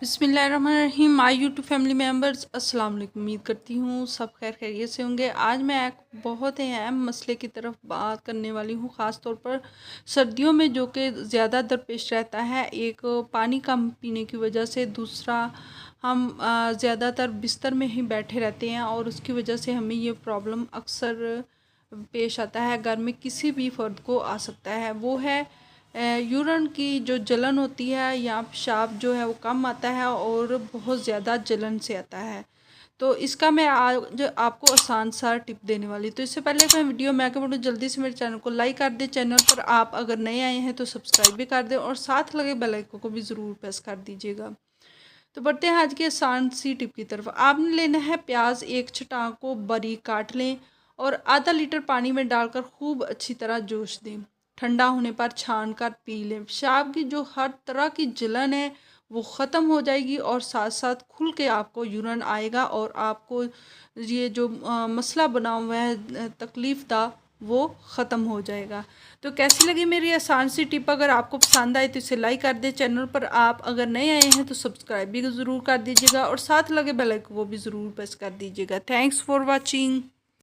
बिस्मिल्लाहिर्रहमानिर्रहीम। My YouTube family members, अस्सलाम वालेकुम। उम्मीद करती हूँ सब खैर खैरियत से होंगे। आज मैं एक बहुत ही अहम मसले की तरफ बात करने वाली हूँ, ख़ास तौर पर सर्दियों में जो कि ज़्यादा दरपेश रहता है। एक, पानी कम पीने की वजह से, दूसरा हम ज़्यादातर बिस्तर में ही बैठे रहते हैं और उसकी वजह से हमें ये प्रॉब्लम अक्सर पेश आता है। घर में किसी भी फ़र्द को आ सकता है। वो है यूरिन की जो जलन होती है या पेशाब जो है वो कम आता है और बहुत ज़्यादा जलन से आता है। तो इसका मैं आज आपको आसान सा टिप देने वाली। तो इससे पहले मैं वीडियो में आगे बढ़ूँ, जल्दी से मेरे चैनल को लाइक कर दें। चैनल पर आप अगर नए आए हैं तो सब्सक्राइब भी कर दें और साथ लगे बेल आइकन को भी ज़रूर प्रेस कर दीजिएगा। तो बढ़ते हैं आज की आसान सी टिप की तरफ। आपने लेना है प्याज, एक छटाक को बारीक काट लें और आधा लीटर पानी में डालकर खूब अच्छी तरह जोश दें। ठंडा होने पर छान कर पी लें। पेशाब की जो हर तरह की जलन है वो ख़त्म हो जाएगी और साथ साथ खुल के आपको यूरिन आएगा और आपको ये जो मसला बना हुआ है तकलीफ़ का, वो ख़त्म हो जाएगा। तो कैसी लगी मेरी आसान सी टिप? अगर आपको पसंद आए तो इसे लाइक कर दें। चैनल पर आप अगर नए आए हैं तो सब्सक्राइब भी ज़रूर कर दीजिएगा और साथ लगे बेल आइकन को भी ज़रूर प्रेस कर दीजिएगा। Thanks for watching.